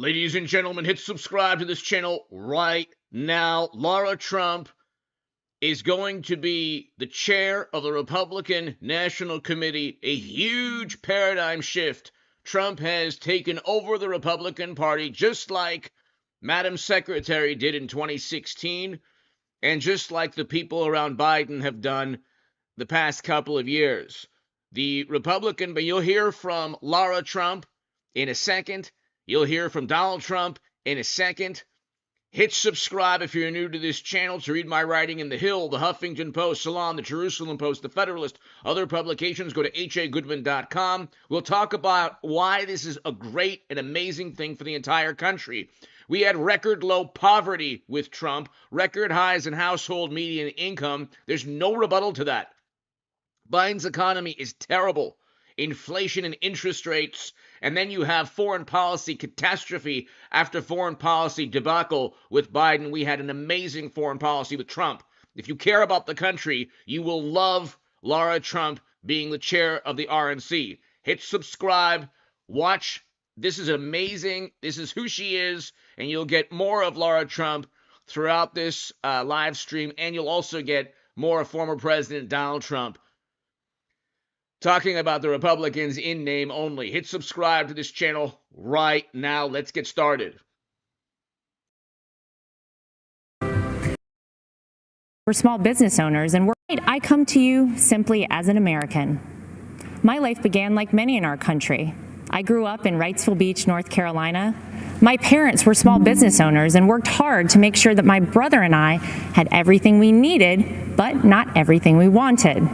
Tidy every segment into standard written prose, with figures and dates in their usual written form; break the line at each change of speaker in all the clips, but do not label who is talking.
Ladies and gentlemen, hit subscribe to this channel right now. Lara Trump is going to be the chair of the Republican National Committee, a huge paradigm shift. Trump has taken over the Republican Party just like Madam Secretary did in 2016, and just like the people around Biden have done the past couple of years. The Republican, but you'll hear from Lara Trump in a second. You'll hear from Donald Trump in a second. Hit subscribe if you're new to this channel to read my writing in The Hill, The Huffington Post, Salon, The Jerusalem Post, The Federalist, other publications. Go to hagoodman.com. We'll talk about why this is a great and amazing thing for the entire country. We had record low poverty with Trump, record highs in household median income. There's no rebuttal to that. Biden's economy is terrible. Inflation and interest rates, and then you have foreign policy catastrophe after foreign policy debacle with Biden. We had an amazing foreign policy with Trump. If you care about the country, you will love Lara Trump being the chair of the RNC. Hit subscribe, watch. This is amazing. This is who she is, and you'll get more of Lara Trump throughout this live stream, and you'll also get more of former President Donald Trump talking about the Republicans in name only. Hit subscribe to this channel right now. Let's get started.
We're small business owners, and I come to you simply as an American. My life began like many in our country. I grew up in Wrightsville Beach, North Carolina. My parents were small business owners and worked hard to make sure that my brother and I had everything we needed, but not everything we wanted.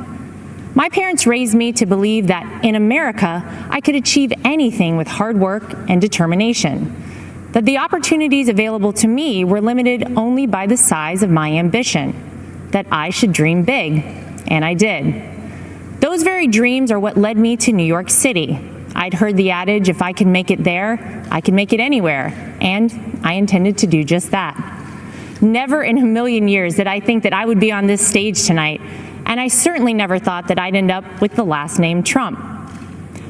My parents raised me to believe that in America, I could achieve anything with hard work and determination, that the opportunities available to me were limited only by the size of my ambition, that I should dream big, and I did. Those very dreams are what led me to New York City. I'd heard the adage, if I can make it there, I can make it anywhere, and I intended to do just that. Never in a million years did I think that I would be on this stage tonight, and I certainly never thought that I'd end up with the last name Trump.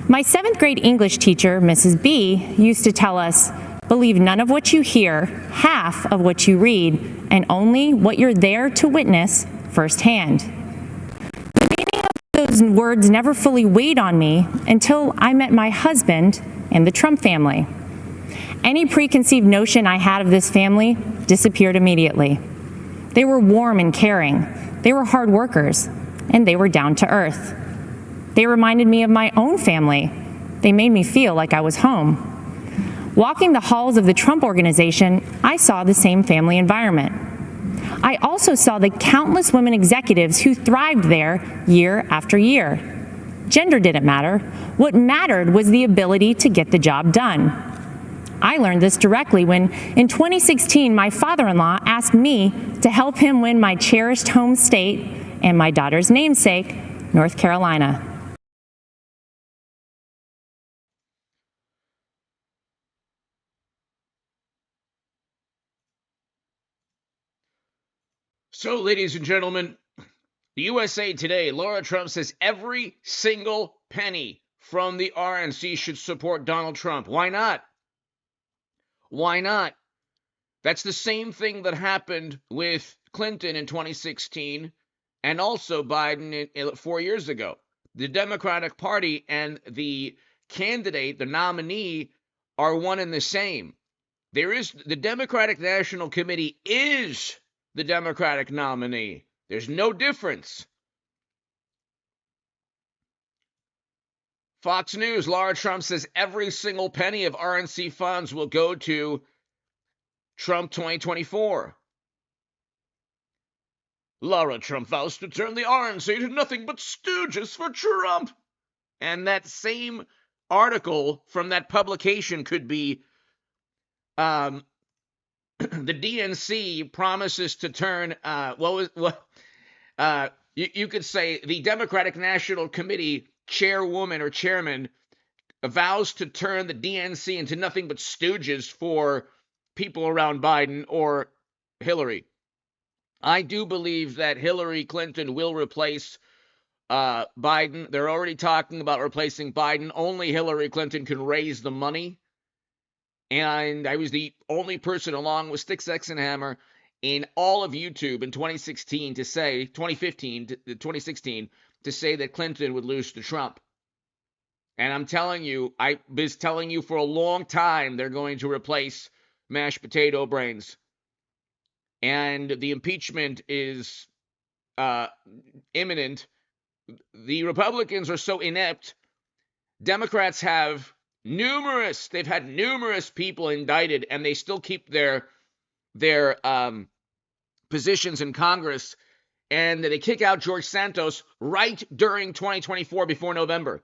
My 7th grade English teacher, Mrs. B, used to tell us, believe none of what you hear, half of what you read, and only what you're there to witness firsthand. The meaning of those words never fully weighed on me until I met my husband and the Trump family. Any preconceived notion I had of this family disappeared immediately. They were warm and caring. They were hard workers, and they were down to earth. They reminded me of my own family. They made me feel like I was home. Walking the halls of the Trump Organization, I saw the same family environment. I also saw the countless women executives who thrived there year after year. Gender didn't matter. What mattered was the ability to get the job done. I learned this directly when, in 2016, my father-in-law asked me to help him win my cherished home state and my daughter's namesake, North Carolina.
So, ladies and gentlemen, the USA Today, Lara Trump says every single penny from the RNC should support Donald Trump. Why not? Why not? That's the same thing that happened with Clinton in 2016 and also Biden 4 years ago. The Democratic Party and the candidate, the nominee, are one and the same. The Democratic National Committee is the Democratic nominee. There's no difference. Fox News, Lara Trump says every single penny of RNC funds will go to Trump 2024. Lara Trump vows to turn the RNC to nothing but stooges for Trump. And that same article from that publication could be the DNC promises to turn, you could say the Democratic National Committee chairwoman or chairman vows to turn the DNC into nothing but stooges for people around Biden or Hillary. I do believe that Hillary Clinton will replace Biden. They're already talking about replacing Biden. Only Hillary Clinton can raise the money. And I was the only person, along with Sticks, X, and Hammer, in all of YouTube in 2016 to say, 2015 to 2016, to say that Clinton would lose to Trump. And I'm telling you, I was telling you for a long time, they're going to replace mashed potato brains. And the impeachment is imminent. The Republicans are so inept. Democrats they've had numerous people indicted, and they still keep their positions in Congress, and they kick out George Santos right during 2024 before November.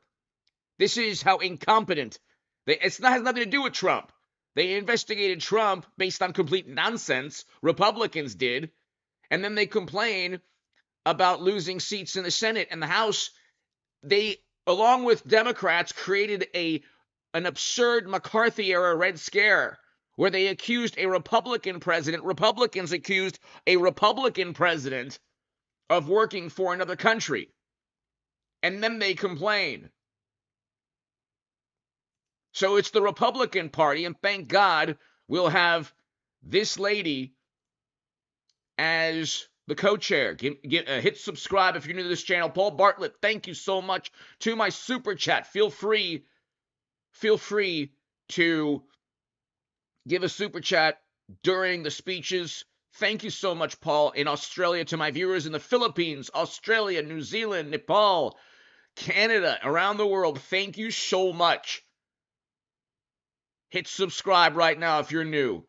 This is how incompetent has nothing to do with Trump. They investigated Trump based on complete nonsense. Republicans did. And then they complain about losing seats in the Senate and the House. They, along with Democrats, created an absurd McCarthy-era Red Scare where they accused a Republican president, Republicans accused a Republican president of working for another country. And then they complain. So it's the Republican Party, and thank God we'll have this lady as the co-chair. Hit subscribe if you're new to this channel. Paul Bartlett, thank you so much to my super chat. Feel free to give a super chat during the speeches. Thank you so much, Paul. In Australia, to my viewers in the Philippines, Australia, New Zealand, Nepal, Canada, around the world, thank you so much. Hit subscribe right now if you're new.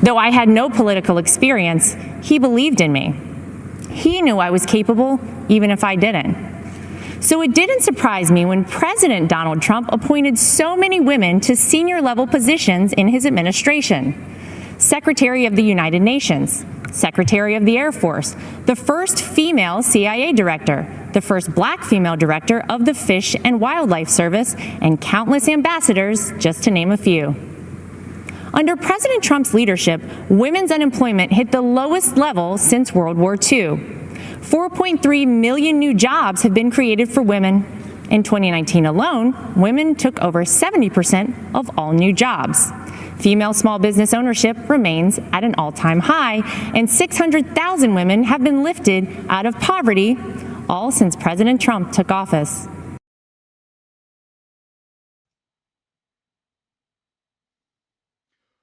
Though I had no political experience, he believed in me. He knew I was capable, even if I didn't. So it didn't surprise me when President Donald Trump appointed so many women to senior-level positions in his administration. Secretary of the United Nations, Secretary of the Air Force, the first female CIA director, the first black female director of the Fish and Wildlife Service, and countless ambassadors, just to name a few. Under President Trump's leadership, women's unemployment hit the lowest level since World War II. 4.3 million new jobs have been created for women. In 2019 alone, women took over 70% of all new jobs. Female small business ownership remains at an all-time high, and 600,000 women have been lifted out of poverty, all since President Trump took office.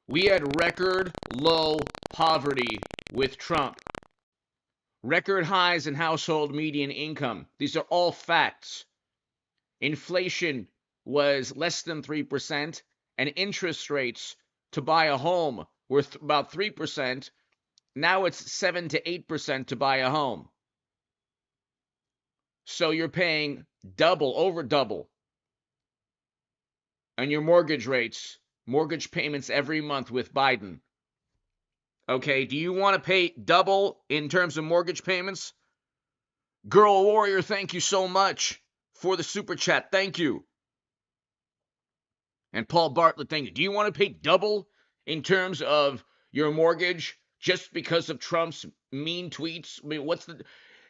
We had record low poverty with Trump. Record highs in household median income. These are all facts. Inflation was less than 3%, and interest rates to buy a home were about 3%. Now it's 7 to 8% to buy a home. So you're paying double, over double. And your mortgage payments every month with Biden. Okay, do you want to pay double in terms of mortgage payments? Girl Warrior, thank you so much for the super chat. Thank you. And Paul Bartlett, thank you. Do you want to pay double in terms of your mortgage just because of Trump's mean tweets? I mean,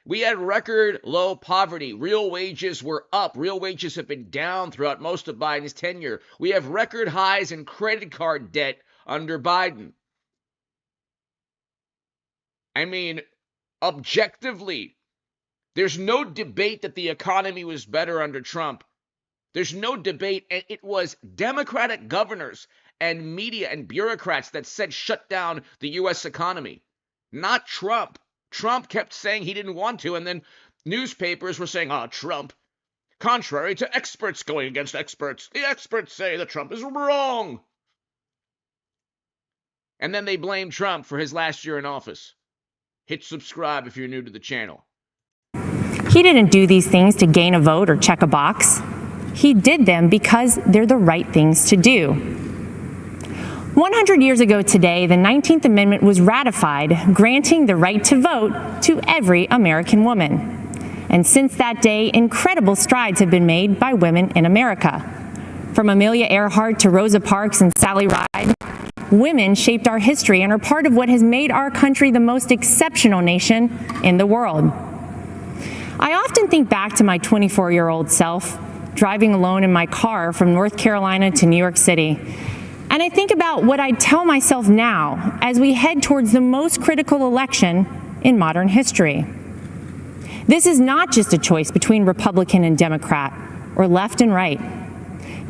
we had record low poverty. Real wages were up. Real wages have been down throughout most of Biden's tenure. We have record highs in credit card debt under Biden. I mean, objectively, there's no debate that the economy was better under Trump. There's no debate, and it was Democratic governors and media and bureaucrats that said shut down the U.S. economy, not Trump. Trump kept saying he didn't want to, and then newspapers were saying, Trump, contrary to experts going against experts. The experts say that Trump is wrong. And then they blamed Trump for his last year in office. Hit subscribe if you're new to the channel.
He didn't do these things to gain a vote or check a box. He did them because they're the right things to do. 100 years ago today, the 19th Amendment was ratified, granting the right to vote to every American woman. And since that day, incredible strides have been made by women in America. From Amelia Earhart to Rosa Parks and Sally Ride, women shaped our history and are part of what has made our country the most exceptional nation in the world. I often think back to my 24-year-old self, driving alone in my car from North Carolina to New York City. And I think about what I'd tell myself now as we head towards the most critical election in modern history. This is not just a choice between Republican and Democrat, or left and right.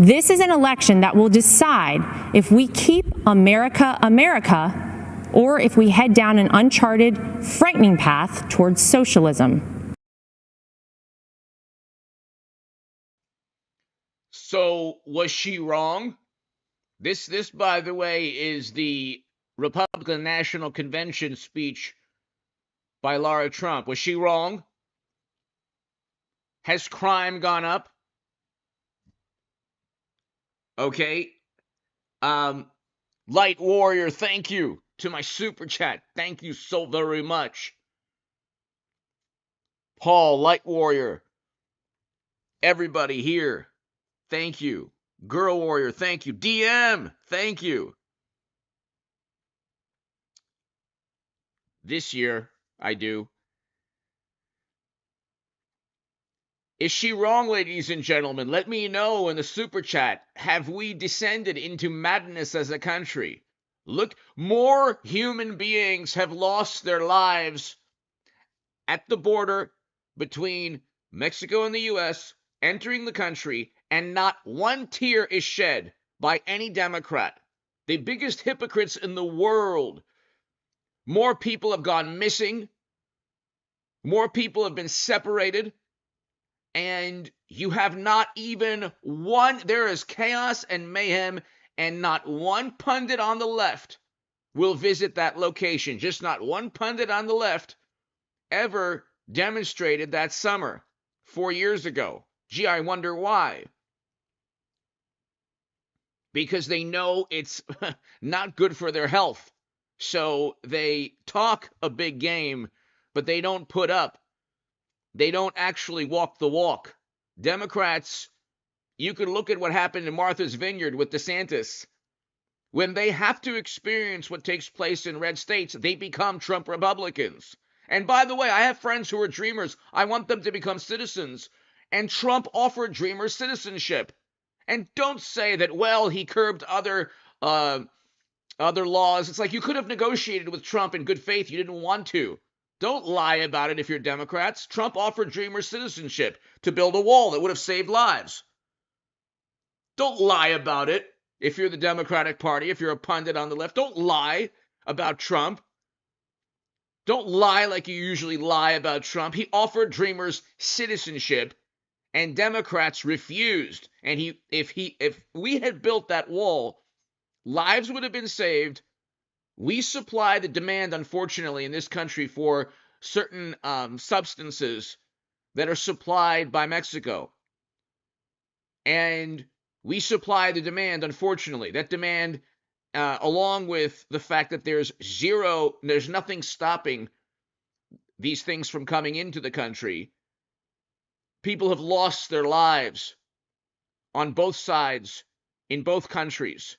This is an election that will decide if we keep America America, or if we head down an uncharted, frightening path towards socialism.
So, was she wrong? This, by the way, is the Republican National Convention speech by Lara Trump. Was she wrong? Has crime gone up? Okay. Light Warrior, thank you to my super chat. Thank you so very much. Paul, Light Warrior, everybody here, thank you. Girl Warrior, thank you. DM, thank you. This year, I do. Is she wrong, ladies and gentlemen? Let me know in the super chat. Have we descended into madness as a country? Look, more human beings have lost their lives at the border between Mexico and the U.S., entering the country, and not one tear is shed by any Democrat. The biggest hypocrites in the world. More people have gone missing. More people have been separated. And you have not even one, there is chaos and mayhem, and not one pundit on the left will visit that location. Just not one pundit on the left ever demonstrated that summer 4 years ago. Gee, I wonder why. Because they know it's not good for their health. So they talk a big game, but they don't put up. They don't actually walk the walk. Democrats, you can look at what happened in Martha's Vineyard with DeSantis. When they have to experience what takes place in red states, they become Trump Republicans. And by the way, I have friends who are Dreamers. I want them to become citizens. And Trump offered Dreamers citizenship. And don't say that, well, he curbed other laws. It's like you could have negotiated with Trump in good faith. You didn't want to. Don't lie about it if you're Democrats. Trump offered Dreamers citizenship to build a wall that would have saved lives. Don't lie about it if you're the Democratic Party, if you're a pundit on the left. Don't lie about Trump. Don't lie like you usually lie about Trump. He offered Dreamers citizenship, and Democrats refused. And if we had built that wall, lives would have been saved. We supply the demand, unfortunately, in this country for certain substances that are supplied by Mexico. And we supply the demand, unfortunately. That demand, along with the fact that there's nothing stopping these things from coming into the country. People have lost their lives on both sides in both countries.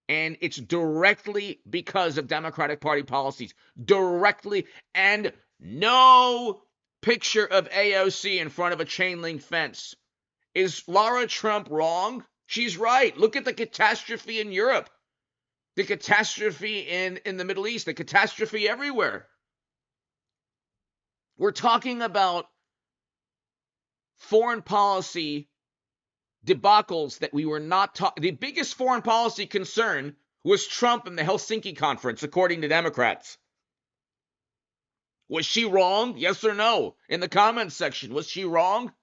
And it's directly because of Democratic Party policies. Directly. And no picture of AOC in front of a chain link fence. Is Lara Trump wrong? She's right. Look at the catastrophe in Europe. The catastrophe in the Middle East. The catastrophe everywhere. We're talking about foreign policy debacles that we were not talking. The biggest foreign policy concern was Trump and the Helsinki conference, according to Democrats. Was she wrong? Yes or no? In the comments section, was she wrong?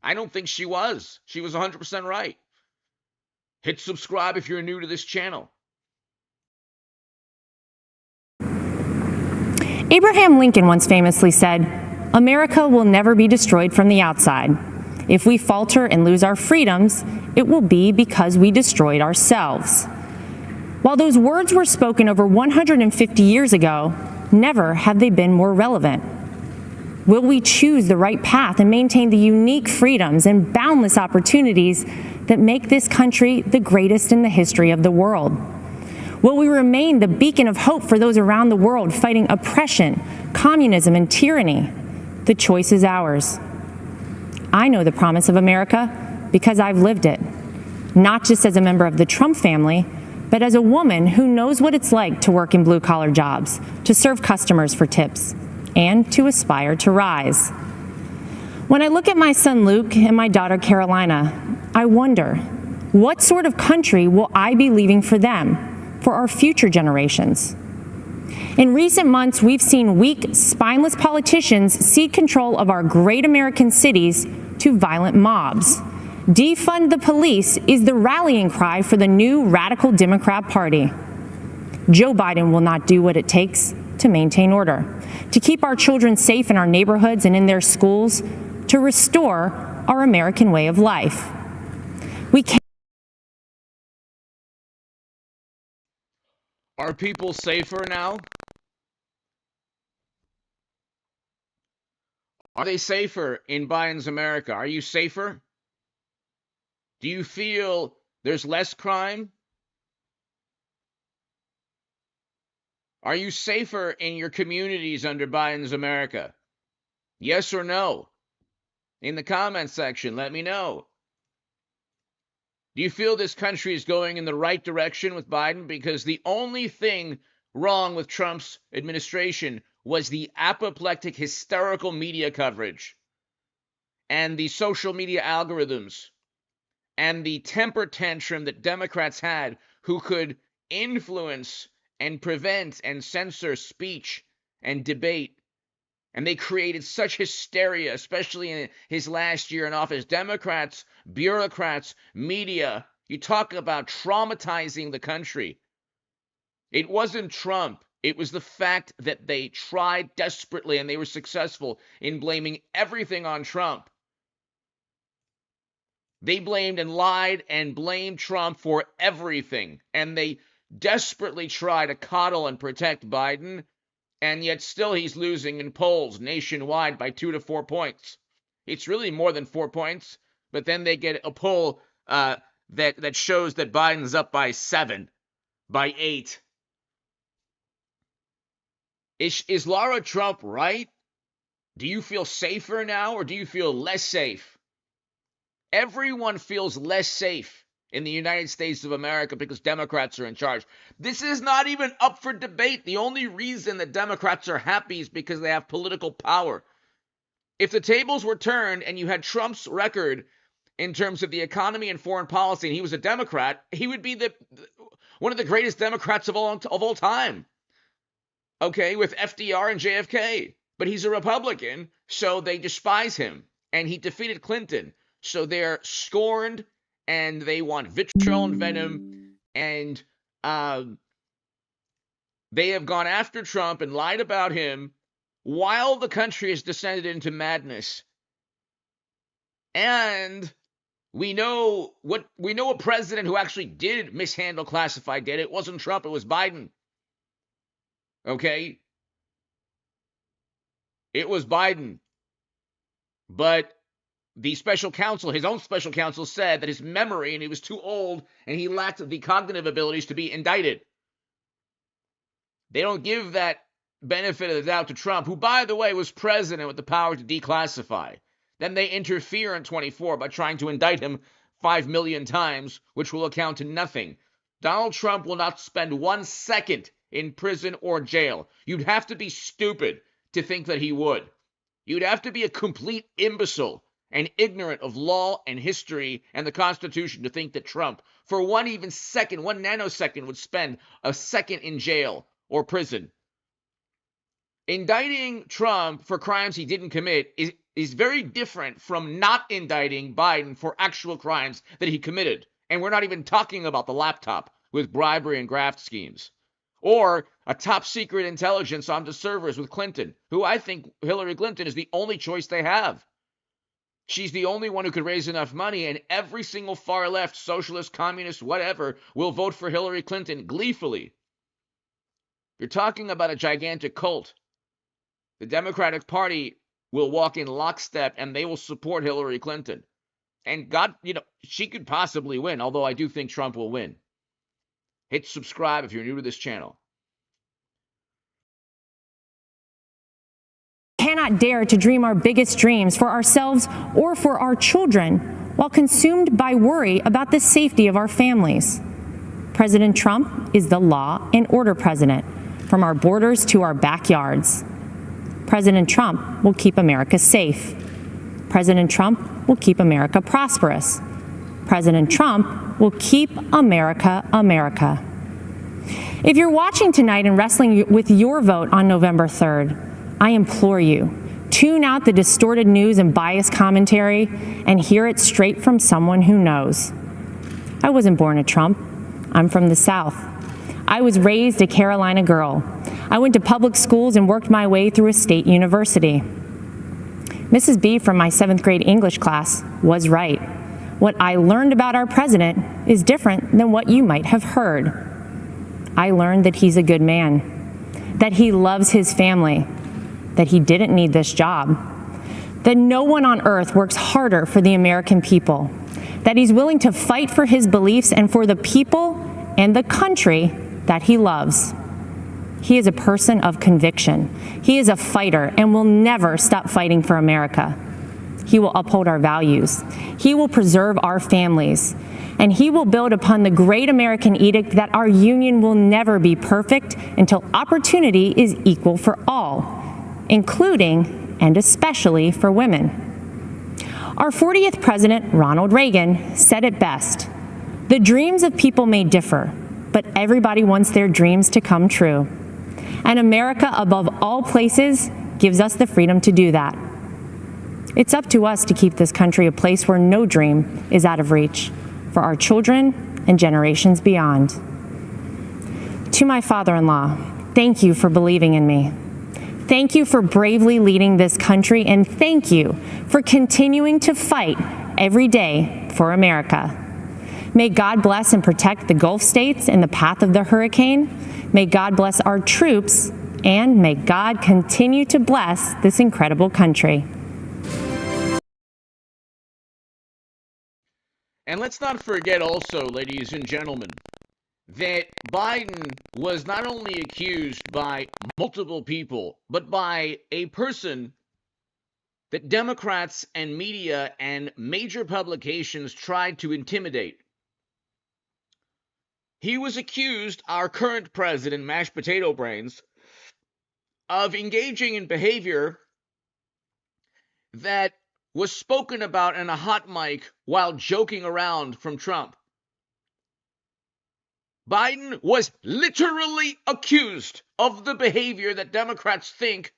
I don't think she was. She was 100% right. Hit subscribe if you're new to this channel.
Abraham Lincoln once famously said, "America will never be destroyed from the outside. If we falter and lose our freedoms, it will be because we destroyed ourselves." While those words were spoken over 150 years ago, never have they been more relevant. Will we choose the right path and maintain the unique freedoms and boundless opportunities that make this country the greatest in the history of the world? Will we remain the beacon of hope for those around the world fighting oppression, communism, and tyranny? The choice is ours. I know the promise of America because I've lived it, not just as a member of the Trump family, but as a woman who knows what it's like to work in blue-collar jobs, to serve customers for tips, and to aspire to rise. When I look at my son Luke and my daughter Carolina, I wonder, what sort of country will I be leaving for them, for our future generations? In recent months, we've seen weak, spineless politicians cede control of our great American cities to violent mobs. Defund the police is the rallying cry for the new radical Democrat Party. Joe Biden will not do what it takes to maintain order, to keep our children safe in our neighborhoods and in their schools, to restore our American way of life. We can't.
Are people safer now? Are they safer in Biden's America? Are you safer? Do you feel there's less crime? Are you safer in your communities under Biden's America? Yes or no? In the comments section, let me know. Do you feel this country is going in the right direction with Biden? Because the only thing wrong with Trump's administration was the apoplectic, hysterical media coverage and the social media algorithms and the temper tantrum that Democrats had, who could influence and prevent and censor speech and debate. And they created such hysteria, especially in his last year in office. Democrats, bureaucrats, media, you talk about traumatizing the country. It wasn't Trump. It was the fact that they tried desperately and they were successful in blaming everything on Trump. They blamed and lied and blamed Trump for everything. And they desperately try to coddle and protect Biden. And yet still he's losing in polls nationwide by 2 to 4 points. It's really more than 4 points. But then they get a poll that shows that Biden's up by 7, by 8. Is Lara Trump right? Do you feel safer now or do you feel less safe? Everyone feels less safe in the United States of America because Democrats are in charge. This is not even up for debate. The only reason that Democrats are happy is because they have political power. If the tables were turned and you had Trump's record in terms of the economy and foreign policy, and he was a Democrat, he would be one of the greatest Democrats of all time. Okay, with FDR and JFK. But he's a Republican, so they despise him. And he defeated Clinton. So they're scorned, and they want vitriol and venom, and they have gone after Trump and lied about him while the country has descended into madness. And we know a president who actually did mishandle classified data. It wasn't Trump, it was Biden. Okay? It was Biden. But the special counsel, his own special counsel, said that his memory, and he was too old, and he lacked the cognitive abilities to be indicted. They don't give that benefit of the doubt to Trump, who, by the way, was president with the power to declassify. Then they interfere in 24 by trying to indict him 5 million times, which will account to nothing. Donald Trump will not spend 1 second in prison or jail. You'd have to be stupid to think that he would. You'd have to be a complete imbecile and ignorant of law and history and the Constitution to think that Trump, for 1 even second, 1 nanosecond, would spend a second in jail or prison. Indicting Trump for crimes he didn't commit is very different from not indicting Biden for actual crimes that he committed. And we're not even talking about the laptop with bribery and graft schemes. Or a top secret intelligence onto servers with Clinton, who I think Hillary Clinton is the only choice they have. She's the only one who could raise enough money, and every single far left, socialist, communist, whatever, will vote for Hillary Clinton gleefully. You're talking about a gigantic cult. The Democratic Party will walk in lockstep, and they will support Hillary Clinton. And God, she could possibly win, although I do think Trump will win. Hit subscribe if you're new to this channel.
cannot dare to dream our biggest dreams for ourselves or for our children while consumed by worry about the safety of our families. President Trump is the law and order president, from our borders to our backyards. President Trump will keep America safe. President Trump will keep America prosperous. President Trump will keep America, America. If you're watching tonight and wrestling with your vote on November 3rd, I implore you, tune out the distorted news and biased commentary and hear it straight from someone who knows. I wasn't born a Trump. I'm from the South. I was raised a Carolina girl. I went to public schools and worked my way through a state university. Mrs. B from my 7th grade English class was right. What I learned about our president is different than what you might have heard. I learned that he's a good man, that he loves his family, that he didn't need this job, that no one on earth works harder for the American people, that he's willing to fight for his beliefs and for the people and the country that he loves. He is a person of conviction. He is a fighter and will never stop fighting for America. He will uphold our values. He will preserve our families. And he will build upon the great American edict that our union will never be perfect until opportunity is equal for all, including and especially for women. Our 40th president, Ronald Reagan, said it best: "The dreams of people may differ, but everybody wants their dreams to come true. And America, above all places, gives us the freedom to do that." It's up to us to keep this country a place where no dream is out of reach for our children and generations beyond. To my father-in-law, thank you for believing in me. Thank you for bravely leading this country, and thank you for continuing to fight every day for America. May God bless and protect the Gulf states in the path of the hurricane. May God bless our troops, and may God continue to bless this incredible country.
And let's not forget also, ladies and gentlemen, that Biden was not only accused by multiple people, but by a person that Democrats and media and major publications tried to intimidate. He was accused, our current president, Mashed Potato Brains, of engaging in behavior that was spoken about in a hot mic while joking around from Trump. Biden was literally accused of the behavior that Democrats think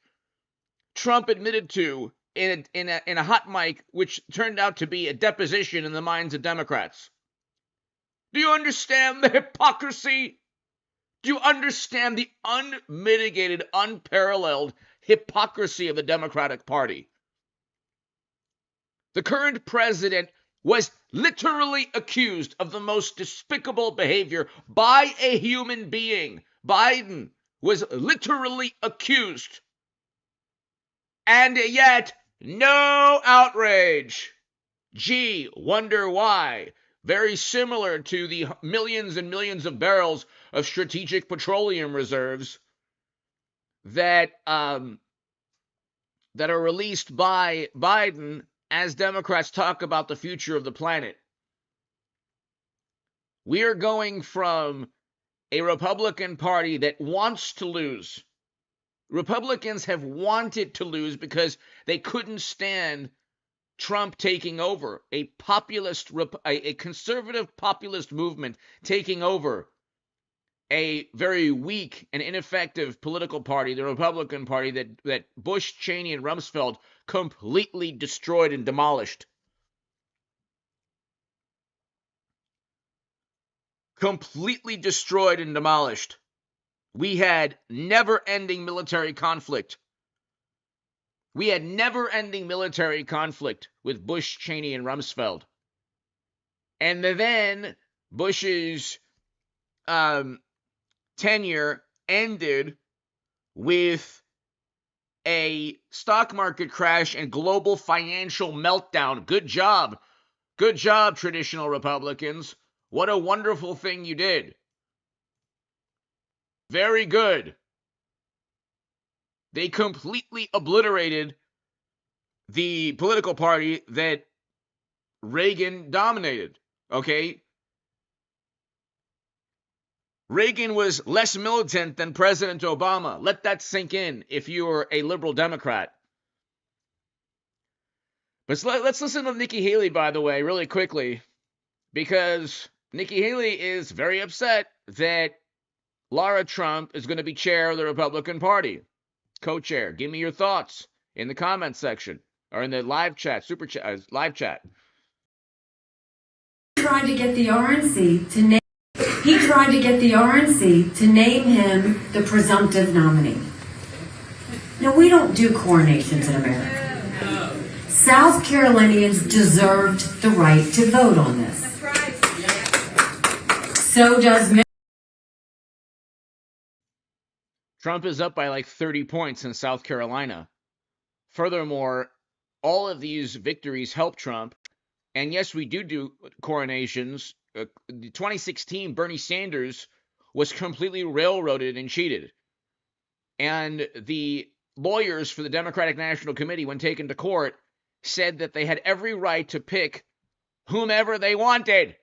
Trump admitted to in a hot mic, which turned out to be a deposition in the minds of Democrats. Do you understand the hypocrisy? Do you understand the unmitigated, unparalleled hypocrisy of the Democratic Party? The current president was literally accused of the most despicable behavior by a human being. Biden was literally accused. And yet, no outrage. Gee, wonder why. Very similar to the millions and millions of barrels of strategic petroleum reserves that are released by Biden as Democrats talk about the future of the planet. We are going from a Republican Party that wants to lose. Republicans have wanted to lose because they couldn't stand Trump taking over, a conservative populist movement taking over a very weak and ineffective political party, the Republican Party, that Bush, Cheney, and Rumsfeld completely destroyed and demolished. Completely destroyed and demolished. We had never-ending military conflict. We had never-ending military conflict with Bush, Cheney, and Rumsfeld. And then Bush's tenure ended with a stock market crash and global financial meltdown. Good job. Good job, traditional Republicans. What a wonderful thing you did. Very good. They completely obliterated the political party that Reagan dominated, okay? Reagan was less militant than President Obama. Let that sink in if you're a liberal Democrat. But let's listen to Nikki Haley, by the way, really quickly, because Nikki Haley is very upset that Lara Trump is going to be chair of the Republican Party, co-chair. Give me your thoughts in the comments section or in the live chat, super chat, live chat.
Tried to get the RNC to name. He tried to get the RNC to name him the presumptive nominee. Now, we don't do coronations in America. South Carolinians deserved the right to vote on this. So does
Trump is up by like 30 points in South Carolina. Furthermore, all of these victories help Trump. And yes, we do coronations. The 2016 Bernie Sanders was completely railroaded and cheated. And the lawyers for the Democratic National Committee, when taken to court, said that they had every right to pick whomever they wanted.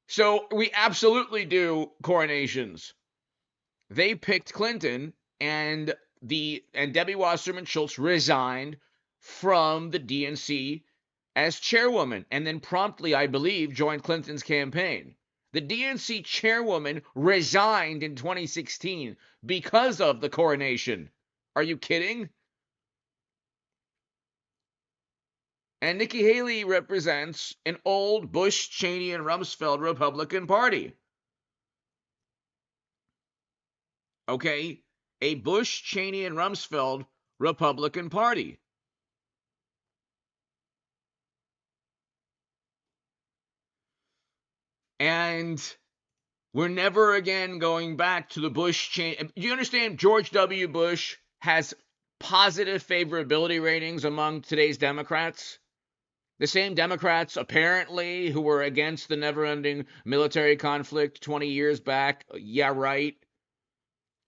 So we absolutely do coronations. They picked Clinton, and Debbie Wasserman Schultz resigned from the DNC as chairwoman, and then promptly, I believe, joined Clinton's campaign. The DNC chairwoman resigned in 2016 because of the coronation. Are you kidding? And Nikki Haley represents an old Bush, Cheney, and Rumsfeld Republican Party. Okay? A Bush, Cheney, and Rumsfeld Republican Party. And we're never again going back to the Bush, Cheney. Do you understand? George W. Bush has positive favorability ratings among today's Democrats. The same Democrats, apparently, who were against the never-ending military conflict 20 years back. Yeah, right.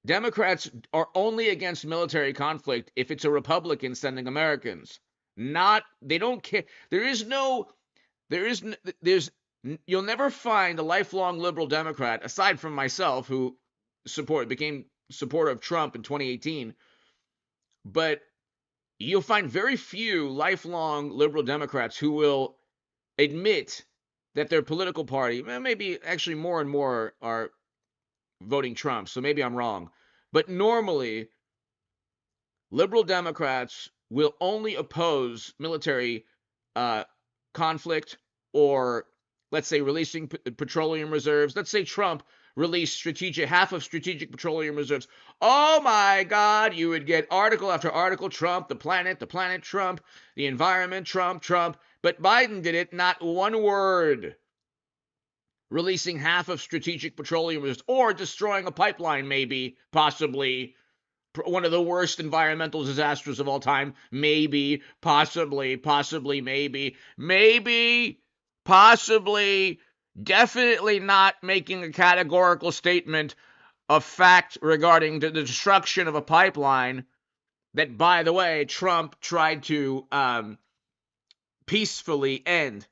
Democrats are only against military conflict if it's a Republican sending Americans. They don't care. You'll never find a lifelong liberal Democrat, aside from myself, who became supporter of Trump in 2018. But you'll find very few lifelong liberal Democrats who will admit that their political party, maybe actually more and more are voting Trump, so maybe I'm wrong. But normally, liberal Democrats will only oppose military conflict or, let's say, releasing petroleum reserves. Let's say Trump released half of strategic petroleum reserves. Oh my God, you would get article after article, Trump, the planet, Trump, the environment, Trump. But Biden did it, not one word. Releasing half of strategic petroleum reserves or destroying a pipeline, maybe, possibly. One of the worst environmental disasters of all time, maybe, possibly, definitely not making a categorical statement of fact regarding the destruction of a pipeline that, by the way, Trump tried to peacefully end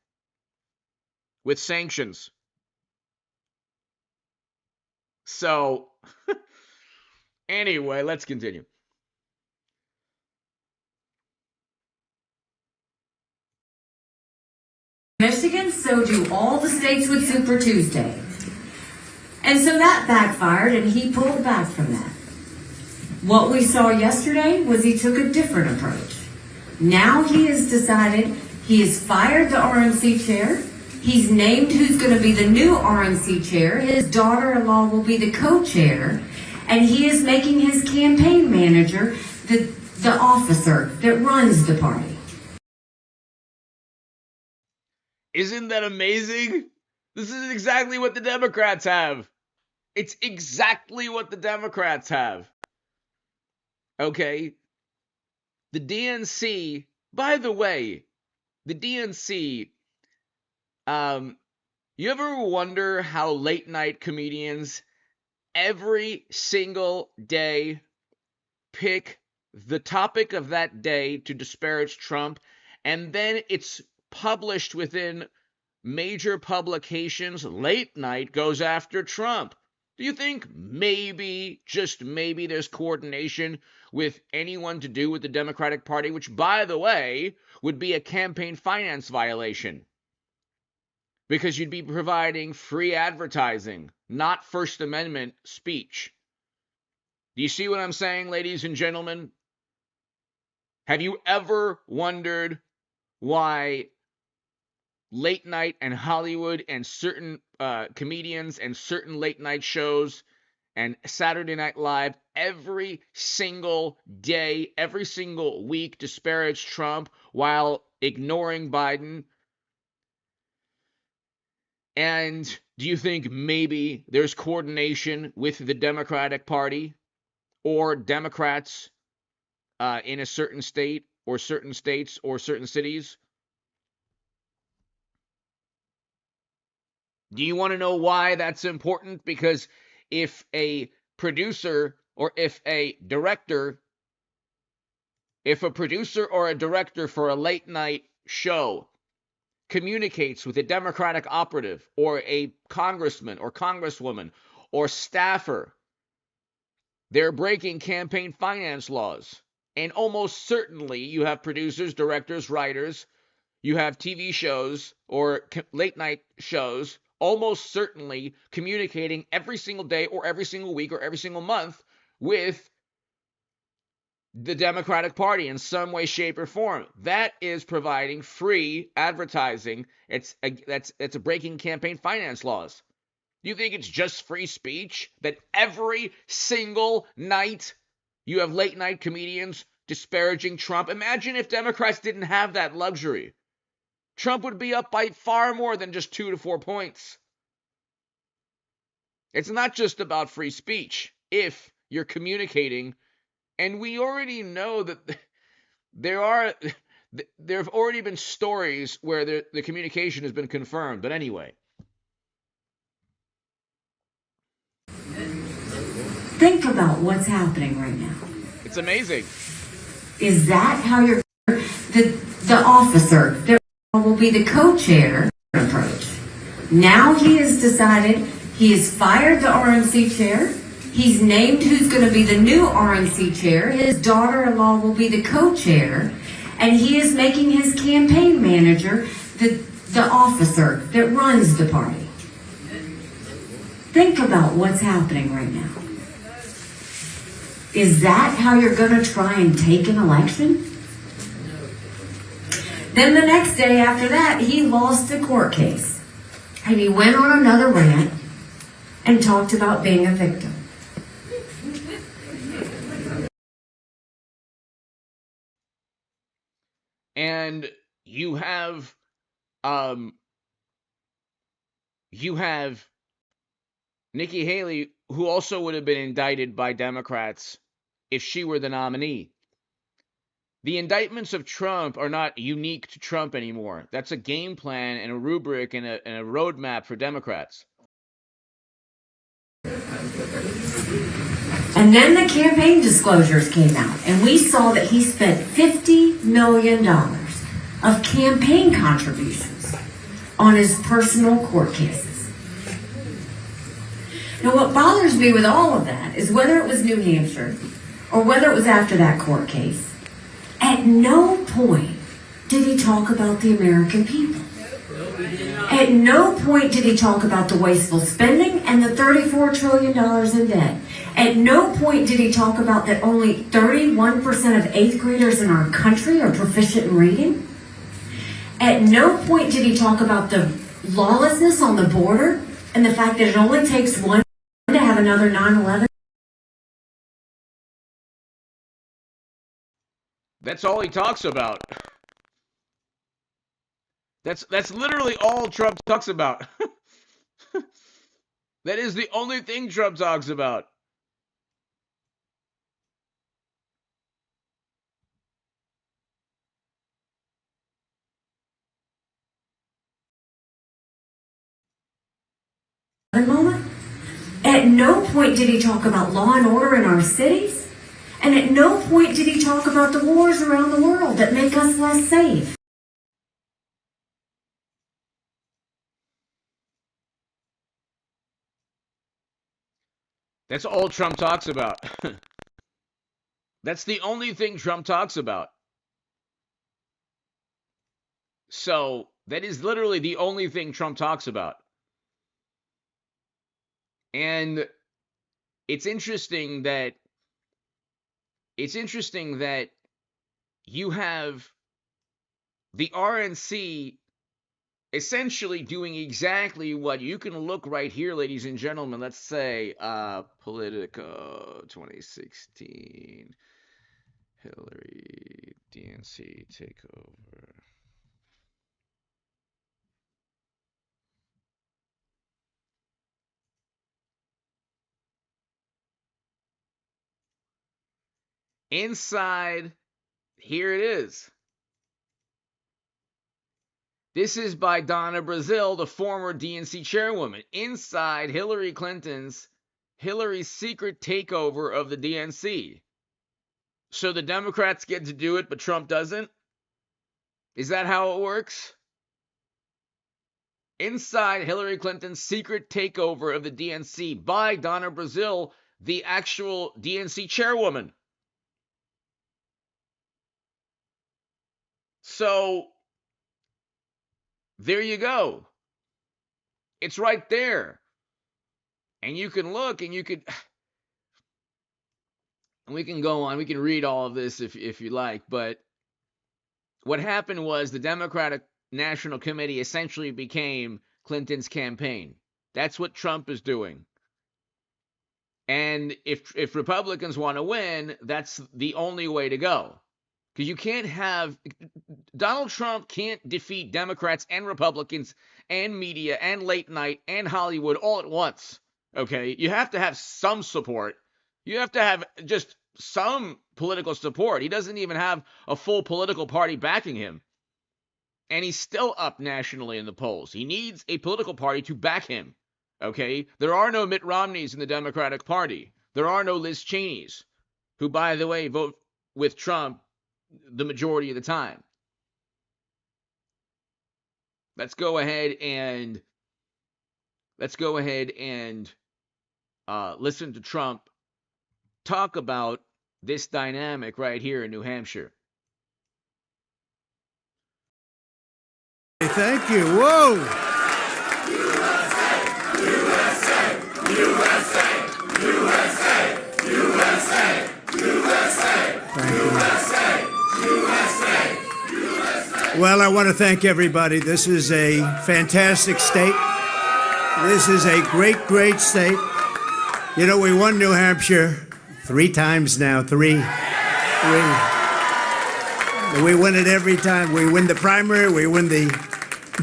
with sanctions. So, anyway, let's continue.
Michigan, so do all the states with Super Tuesday. And so that backfired, and he pulled back from that. What we saw yesterday was he took a different approach. Now he has decided he has fired the RNC chair. He's named who's going to be the new RNC chair. His daughter-in-law will be the co-chair. And he is making his campaign manager the officer that runs the party.
Isn't that amazing? This is exactly what the Democrats have. It's exactly what the Democrats have. Okay? The DNC, by the way, the DNC, you ever wonder how late night comedians every single day pick the topic of that day to disparage Trump, and then it's published within major publications. Late night goes after Trump. Do you think maybe, just maybe, there's coordination with anyone to do with the Democratic Party, which, by the way, would be a campaign finance violation? Because you'd be providing free advertising, not First Amendment speech. Do you see what I'm saying, ladies and gentlemen? Have you ever wondered why late night and Hollywood and certain comedians and certain late night shows and Saturday Night Live every single day, every single week disparage Trump while ignoring Biden? And do you think maybe there's coordination with the Democratic Party or Democrats in a certain state or certain states or certain cities? Do you want to know why that's important? Because if a producer or if a producer or a director for a late night show communicates with a Democratic operative or a congressman or congresswoman or staffer, they're breaking campaign finance laws. And almost certainly you have producers, directors, writers, you have TV shows or late night shows almost certainly communicating every single day or every single week or every single month with the Democratic Party in some way, shape, or form. That is providing free advertising. It's a breaking campaign finance laws. Do you think it's just free speech that every single night you have late night comedians disparaging Trump? Imagine if Democrats didn't have that luxury. Trump would be up by far more than just 2 to 4 points. It's not just about free speech if you're communicating. And we already know that there have already been stories where the communication has been confirmed. But anyway.
Think about what's happening right now.
It's amazing.
Is that how you're the officer that will be the co-chair approach? Now he has decided he has fired the RNC chair. He's named who's going to be the new RNC chair. His daughter-in-law will be the co-chair. And he is making his campaign manager the officer that runs the party. Think about what's happening right now. Is that how you're going to try and take an election? Then the next day after that, he lost the court case. And he went on another rant and talked about being a victim.
And you have Nikki Haley, who also would have been indicted by Democrats if she were the nominee. The indictments of Trump are not unique to Trump anymore. That's a game plan and a rubric and a roadmap for Democrats.
And then the campaign disclosures came out, and we saw that he spent $50 million of campaign contributions on his personal court cases. Now, what bothers me with all of that is whether it was New Hampshire or whether it was after that court case, at no point did he talk about the American people. At no point did he talk about the wasteful spending and the $34 trillion in debt. At no point did he talk about that only 31% of 8th graders in our country are proficient in reading. At no point did he talk about the lawlessness on the border and the fact that it only takes one to have another 9/11.
That's all he talks about. That's literally all Trump talks about. That is the only thing Trump talks about.
Moment. At no point did he talk about law and order in our cities. And at no point did he talk about the wars around the world that make us less safe.
That's all Trump talks about. That's the only thing Trump talks about. So that is literally the only thing Trump talks about. And it's interesting that you have the RNC essentially doing exactly what you can look right here, ladies and gentlemen. Let's say Politico 2016, Hillary DNC takeover. Inside, here it is. This is by Donna Brazile, the former DNC chairwoman. Inside Hillary Hillary's secret takeover of the DNC. So the Democrats get to do it, but Trump doesn't? Is that how it works? Inside Hillary Clinton's secret takeover of the DNC by Donna Brazile, the actual DNC chairwoman. So there you go. It's right there. And you can look and you could, and we can go on, we can read all of this if you like, but what happened was the Democratic National Committee essentially became Clinton's campaign. That's what Trump is doing. And if Republicans want to win, that's the only way to go. Because you can't have, Donald Trump can't defeat Democrats and Republicans and media and late night and Hollywood all at once. Okay? You have to have some support. You have to have just some political support. He doesn't even have a full political party backing him. And he's still up nationally in the polls. He needs a political party to back him. Okay? There are no Mitt Romneys in the Democratic Party. There are no Liz Cheneys, who, by the way, vote with Trump the majority of the time. Let's go ahead and listen to Trump talk about this dynamic right here in New Hampshire.
Thank you. Whoa.
USA, USA, USA, USA, USA, USA, USA, USA.
Well, I want to thank everybody. This is a fantastic state. This is a great, great state. You know, we won New Hampshire 3 times now. Three. We win it every time. We win the primary. We win the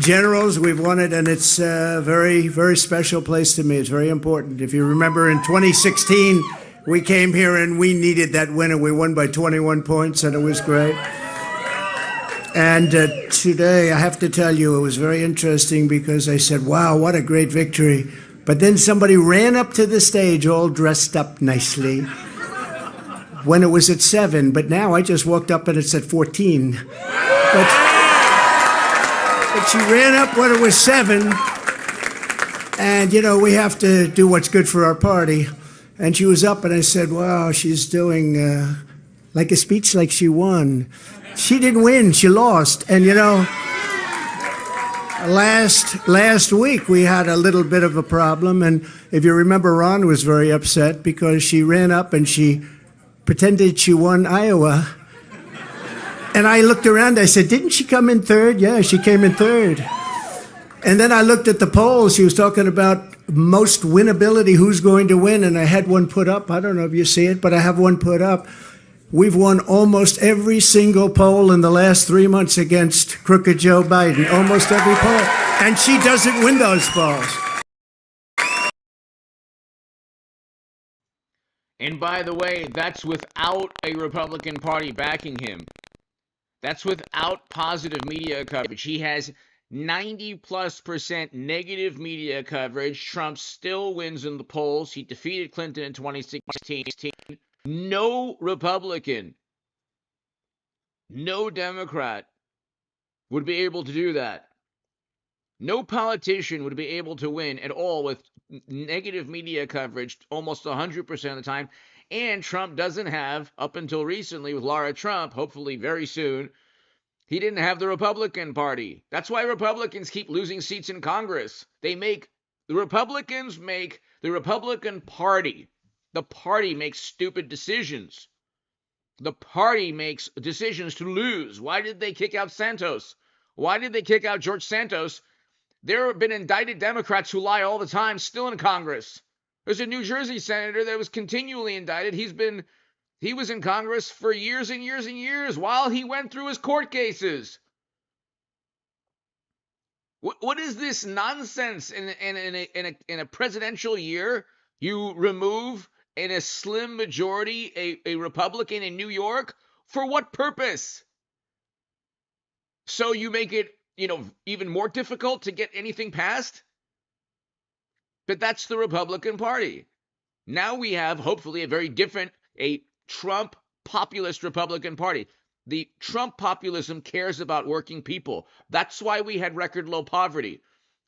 generals. We've won it, and it's a very, very special place to me. It's very important. If you remember, in 2016, we came here and we needed that win, and we won by 21 points, and it was great. And today, I have to tell you, it was very interesting because I said, wow, what a great victory. But then somebody ran up to the stage all dressed up nicely when it was at 7. But now I just walked up and it's at 14. But she ran up when it was 7. And, you know, we have to do what's good for our party. And she was up and I said, wow, she's doing like a speech like she won. She didn't win, she lost. And you know, last week we had a little bit of a problem, and if you remember, Ron was very upset because she ran up and she pretended she won Iowa. And I looked around, I said, didn't she come in 3rd? Yeah, she came in 3rd. And then I looked at the polls, she was talking about most winnability, who's going to win, and I had one put up. I don't know if you see it, but I have one put up. We've won almost every single poll in the last 3 months against crooked Joe Biden. Almost every poll. And she doesn't win those polls.
And by the way, that's without a Republican Party backing him. That's without positive media coverage. He has 90+% negative media coverage. Trump still wins in the polls. He defeated Clinton in 2016. No Republican, no Democrat would be able to do that. No politician would be able to win at all with negative media coverage almost 100% of the time. And Trump doesn't have, up until recently with Lara Trump, hopefully very soon, he didn't have the Republican Party. That's why Republicans keep losing seats in Congress. The Republicans make the Republican Party. The party makes stupid decisions. The party makes decisions to lose. Why did they kick out Santos? Why did they kick out George Santos? There have been indicted Democrats who lie all the time still in Congress. There's a New Jersey senator that was continually indicted. He was in Congress for years and years and years while he went through his court cases. What is this nonsense in a presidential year? You remove in a slim majority a Republican in New York? For what purpose? So you make it, even more difficult to get anything passed? But that's the Republican Party. Now we have, hopefully, a Trump populist Republican Party. The Trump populism cares about working people. That's why we had record low poverty.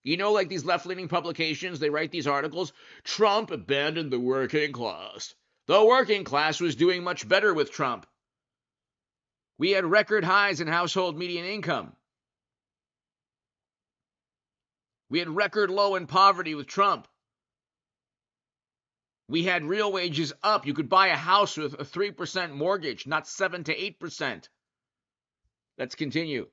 Like these left-leaning publications, they write these articles, Trump abandoned the working class. The working class was doing much better with Trump. We had record highs in household median income. We had record low in poverty with Trump. We had real wages up. You could buy a house with a 3% mortgage, not 7 to 8%. Let's continue.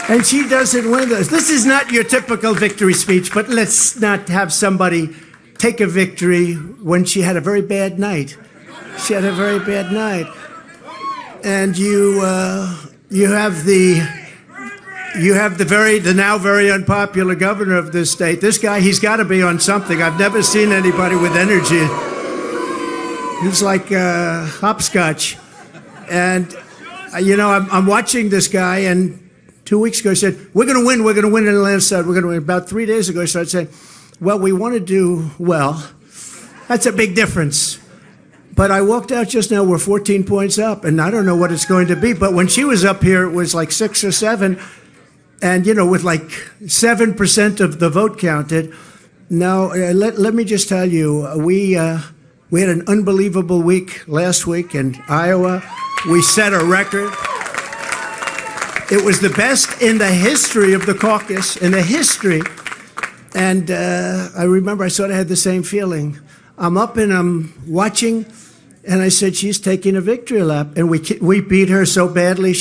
And she doesn't win those. This is not your typical victory speech, but let's not have somebody take a victory when she had a very bad night. She had a very bad night. And you have the now very unpopular governor of this state. This guy, he's got to be on something. I've never seen anybody with energy. He's like hopscotch. And I'm watching this guy, and 2 weeks ago he said, we're going to win in the landslide, we're going to win. About 3 days ago he started saying, well, we want to do well. That's a big difference. But I walked out just now, we're 14 points up, and I don't know what it's going to be. But when she was up here, it was like 6 or 7, and, with like 7% of the vote counted. Now, let me just tell you, we had an unbelievable week last week in Iowa. We set a record. It was the best in the history of the caucus, in the history. And I remember I sort of had the same feeling. I'm up and I'm watching, and I said, she's taking a victory lap. And we beat her so badly.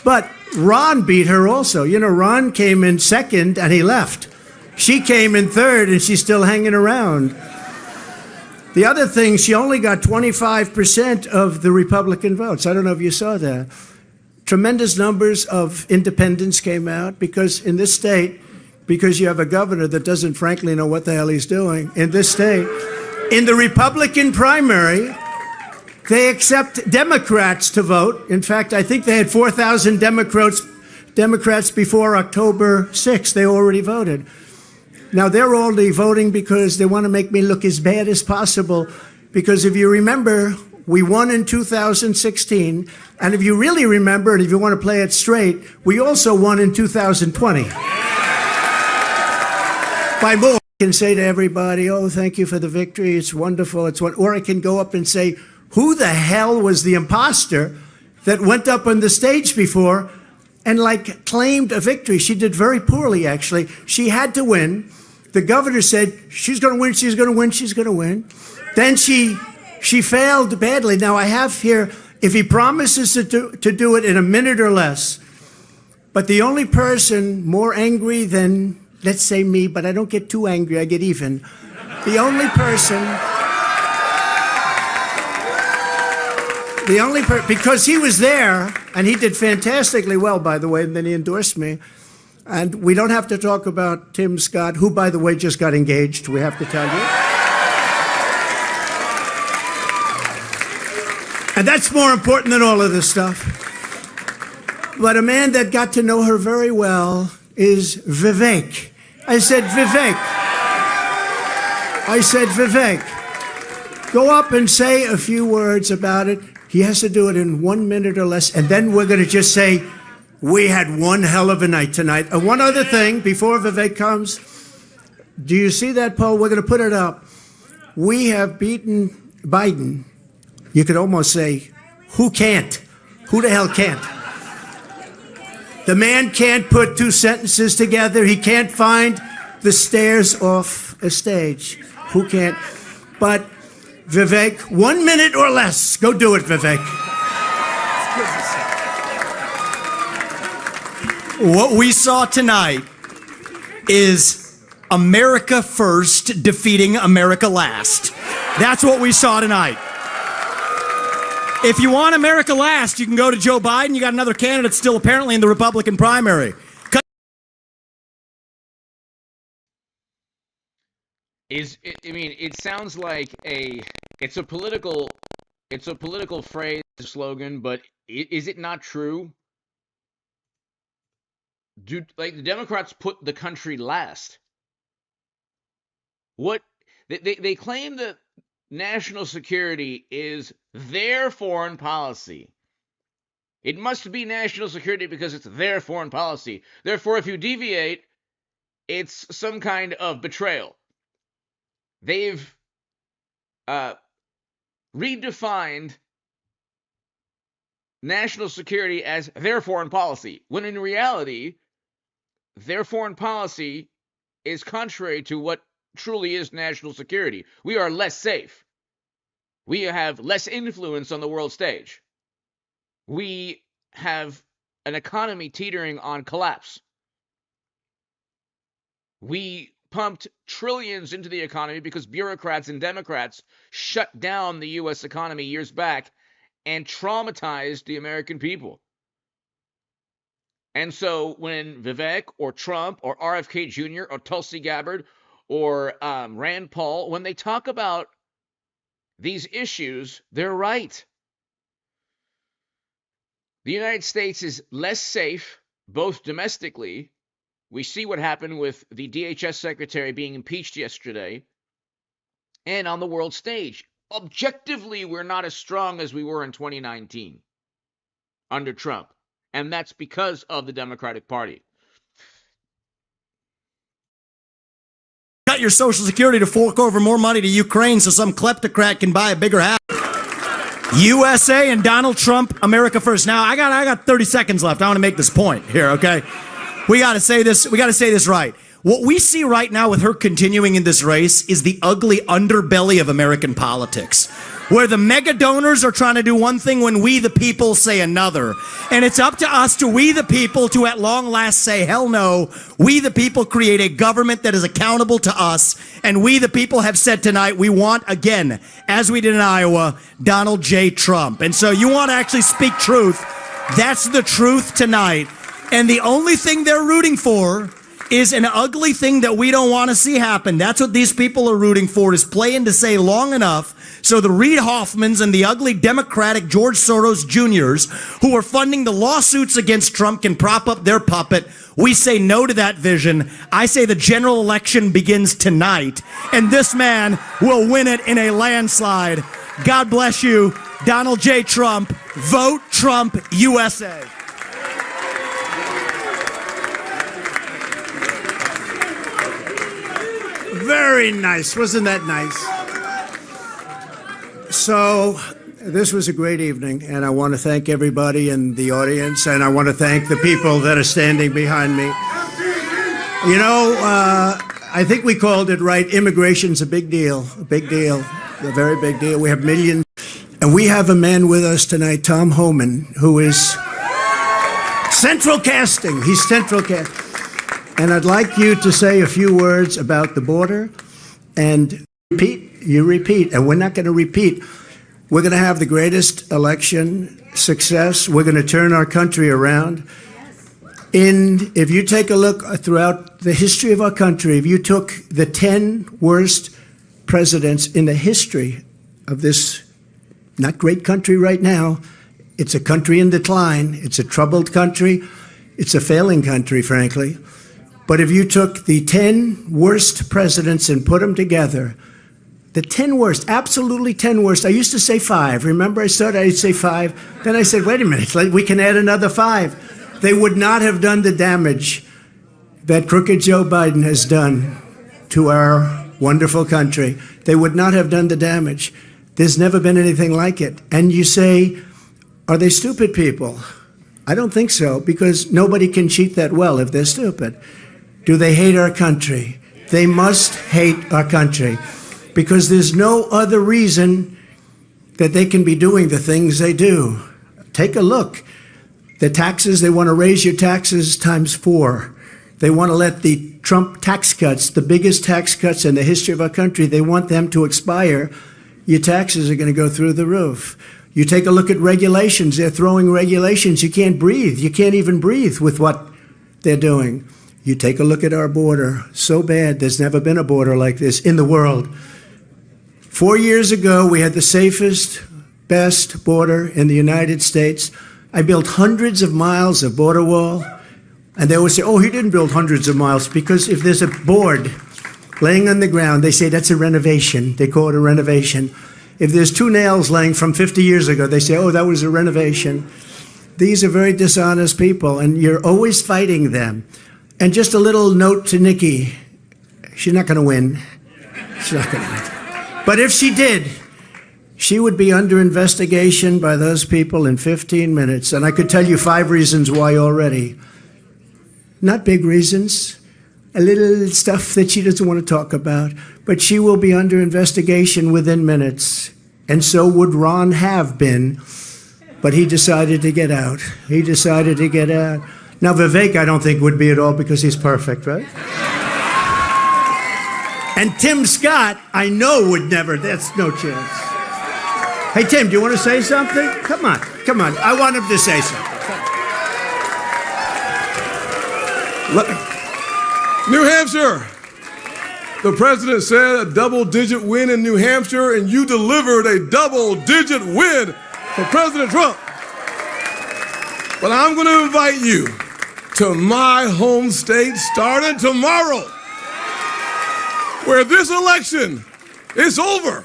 But Ron beat her also. Ron came in second and he left. She came in third and she's still hanging around. The other thing, she only got 25% of the Republican votes. I don't know if you saw that. Tremendous numbers of independents came out because in this state, because you have a governor that doesn't frankly know what the hell he's doing in this state, in the Republican primary, they accept Democrats to vote. In fact, I think they had 4,000 Democrats before October 6th. They already voted. Now, they're only voting because they want to make me look as bad as possible. Because if you remember, we won in 2016. And if you really remember, and if you want to play it straight, we also won in 2020. By more, I can say to everybody, oh, thank you for the victory. It's wonderful. Or I can go up and say, who the hell was the imposter that went up on the stage before and claimed a victory? She did very poorly, actually. She had to win. The governor said, she's going to win, she's going to win, she's going to win. Then she failed badly. Now, I have here, if he promises to do it in a minute or less, but the only person more angry than, let's say me, but I don't get too angry, I get even. The only person, because he was there, and he did fantastically well, by the way, and then he endorsed me. And we don't have to talk about Tim Scott, who, by the way, just got engaged, we have to tell you. And that's more important than all of this stuff. But a man that got to know her very well is Vivek. I said, Vivek, I said, Vivek, go up and say a few words about it. He has to do it in 1 minute or less. And then we're going to just say, we had one hell of a night tonight. And one other thing before Vivek comes. Do you see that poll? We're going to put it up. We have beaten Biden. You could almost say, who can't? Who the hell can't? The man can't put two sentences together. He can't find the stairs off a stage. Who can't? But Vivek, 1 minute or less. Go do it, Vivek.
What we saw tonight is America first defeating America last. That's what we saw tonight. If you want America last, you can go to Joe Biden. You got another candidate still apparently in the Republican primary.
It sounds like it's a political phrase, slogan, but is it not true? The Democrats put the country last. What they claim that national security is their foreign policy. It must be national security because it's their foreign policy. Therefore, if you deviate, it's some kind of betrayal. They've redefined national security as their foreign policy, when in reality, their foreign policy is contrary to what truly is national security. We are less safe. We have less influence on the world stage. We have an economy teetering on collapse. We pumped trillions into the economy because bureaucrats and Democrats shut down the U.S. economy years back and traumatized the American people. And so when Vivek or Trump or RFK Jr. or Tulsi Gabbard or Rand Paul, when they talk about these issues, they're right. The United States is less safe, both domestically. We see what happened with the DHS secretary being impeached yesterday, and on the world stage. Objectively, we're not as strong as we were in 2019 under Trump, and that's because of the Democratic Party.
Cut your Social Security to fork over more money to Ukraine so some kleptocrat can buy a bigger house. USA and Donald Trump, America first. Now, I got 30 seconds left. I want to make this point here, okay? We got to say this. We got to say this right. What we see right now with her continuing in this race is the ugly underbelly of American politics, where the mega donors are trying to do one thing when we the people say another. And it's up to us, to we the people, to at long last say, hell no. We the people create a government that is accountable to us. And we the people have said tonight, we want, again, as we did in Iowa, Donald J. Trump. And so you want to actually speak truth. That's the truth tonight. And the only thing they're rooting for is an ugly thing that we don't want to see happen. That's what these people are rooting for, is playing to say long enough so the Reid Hoffmans and the ugly Democratic George Soros Jr.'s who are funding the lawsuits against Trump can prop up their puppet. We say no to that vision. I say the general election begins tonight, and this man will win it in a landslide. God bless you, Donald J. Trump. Vote Trump, USA.
Very nice. Wasn't that nice? So this was a great evening, and I want to thank everybody in the audience, and I want to thank the people that are standing behind me. You know, I think we called it right. Immigration's a big deal, a very big deal. We have millions, and we have a man with us tonight, Tom Homan, who is central casting. He's central casting. And I'd like you to say a few words about the border and repeat, and we're not going to repeat. We're going to have the greatest election success. We're going to turn our country around. If you take a look throughout the history of our country, if you took the 10 worst presidents in the history of this not great country right now, it's a country in decline. It's a troubled country. It's a failing country, frankly. But if you took the 10 worst presidents and put them together, The 10 worst, absolutely 10 worst. I used to say 5. Remember, I started, I'd say 5. Then I said, wait a minute, we can add another 5. They would not have done the damage that crooked Joe Biden has done to our wonderful country. They would not have done the damage. There's never been anything like it. And you say, are they stupid people? I don't think so, because nobody can cheat that well if they're stupid. Do they hate our country? They must hate our country, because there's no other reason that they can be doing the things they do. Take a look. The taxes, they want to raise your taxes times 4. They want to let the Trump tax cuts, the biggest tax cuts in the history of our country, they want them to expire. Your taxes are going to go through the roof. You take a look at regulations. They're throwing regulations. You can't breathe. You can't even breathe with what they're doing. You take a look at our border. So bad. There's never been a border like this in the world. 4 years ago, we had the safest, best border in the United States. I built hundreds of miles of border wall. And they always say, oh, he didn't build hundreds of miles, because if there's a board laying on the ground, they say that's a renovation. They call it a renovation. If there's 2 nails laying from 50 years ago, they say, oh, that was a renovation. These are very dishonest people, and you're always fighting them. And just a little note to Nikki. She's not going to win. She's not going to win. But if she did, she would be under investigation by those people in 15 minutes. And I could tell you 5 reasons why already. Not big reasons, a little stuff that she doesn't want to talk about, but she will be under investigation within minutes. And so would Ron have been, but he decided to get out. He decided to get out. Now, Vivek, I don't think would be at all, because he's perfect, right? And Tim Scott, I know would never. That's no chance. Hey, Tim, do you want to say something? Come on, come on. I want him to say something.
New Hampshire. The president said a double-digit win in New Hampshire, and you delivered a double-digit win for President Trump. But I'm going to invite you to my home state starting tomorrow, where this election is over.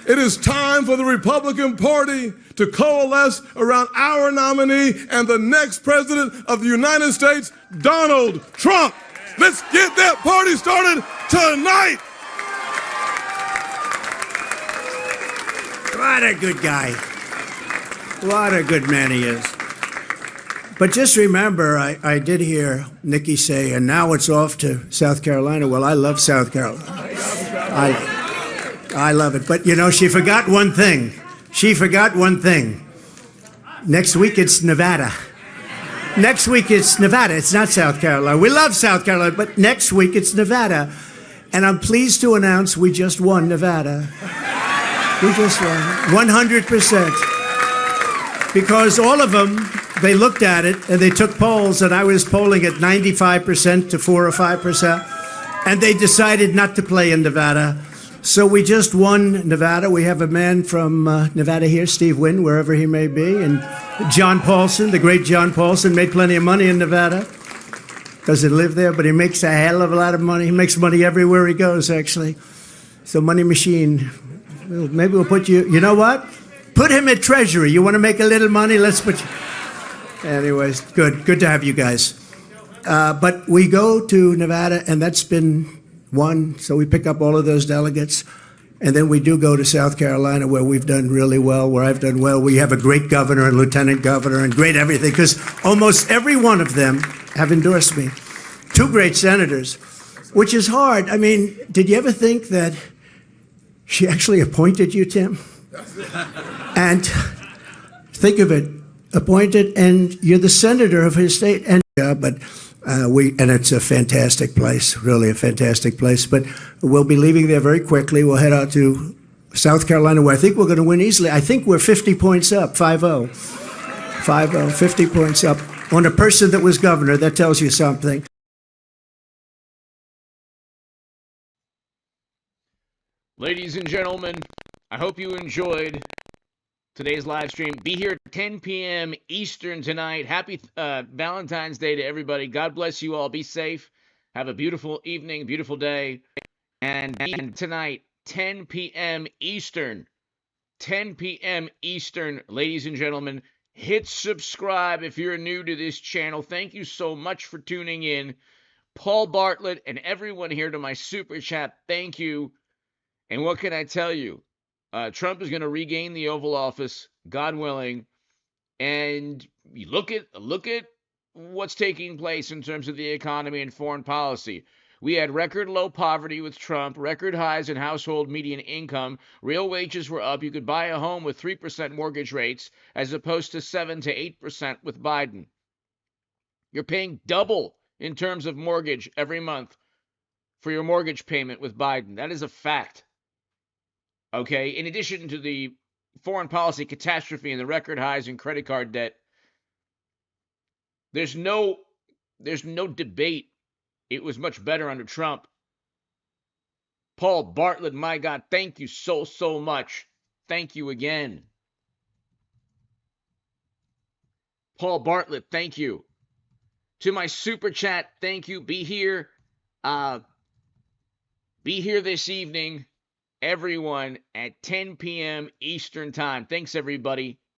It is time for the Republican Party to coalesce around our nominee and the next president of the United States, Donald Trump. Let's get that party started tonight.
What a good guy. What a good man he is. But just remember, I did hear Nikki say, and now it's off to South Carolina. Well, I love South Carolina. I love it. But, you know, she forgot one thing. She forgot one thing. Next week, it's Nevada. Next week, it's Nevada. It's not South Carolina. We love South Carolina, but next week, it's Nevada. And I'm pleased to announce we just won Nevada. We just won 100%. Because all of them, they looked at it and they took polls, and I was polling at 95% to 4 or 5%. And they decided not to play in Nevada. So we just won Nevada. We have a man from Nevada here, Steve Wynn, wherever he may be. And John Paulson, the great John Paulson, made plenty of money in Nevada. Doesn't live there, but he makes a hell of a lot of money. He makes money everywhere he goes, actually. It's a money machine. Well, maybe we'll put you, you know what? Put him at Treasury. You want to make a little money? Let's put you. Anyways, good to have you guys. But we go to Nevada, and that's been won, so we pick up all of those delegates. And then we do go to South Carolina, where we've done really well, where I've done well. We have a great governor and lieutenant governor and great everything, because almost every one of them have endorsed me. 2 great senators, which is hard. I mean, did you ever think that she actually appointed you, Tim? And think of it, appointed, and you're the senator of his state. And but and it's a fantastic place, really a fantastic place. But we'll be leaving there very quickly. We'll head out to South Carolina, where I think we're going to win easily. I think we're 50 points up, 5-0. 5-0, 50 points up on a person that was governor. That tells you something.
Ladies and gentlemen, I hope you enjoyed today's live stream. Be here at 10 p.m. Eastern tonight. Happy Valentine's Day to everybody. God bless you all. Be safe. Have a beautiful evening, beautiful day. And tonight, 10 p.m. Eastern. 10 p.m. Eastern, ladies and gentlemen. Hit subscribe if you're new to this channel. Thank you so much for tuning in. Paul Bartlett and everyone here to my super chat, thank you. And what can I tell you? Trump is going to regain the Oval Office, God willing. And you look at what's taking place in terms of the economy and foreign policy. We had record low poverty with Trump, record highs in household median income, real wages were up. You could buy a home with 3% mortgage rates as opposed to 7 to 8% with Biden. You're paying double in terms of mortgage every month for your mortgage payment with Biden. That is a fact. Okay, in addition to the foreign policy catastrophe and the record highs in credit card debt, there's no debate. It was much better under Trump. Paul Bartlett, my God, thank you so much. Thank you again. Paul Bartlett, thank you. To my super chat, thank you. Be here this evening, everyone, at 10 p.m. Eastern time. Thanks, everybody.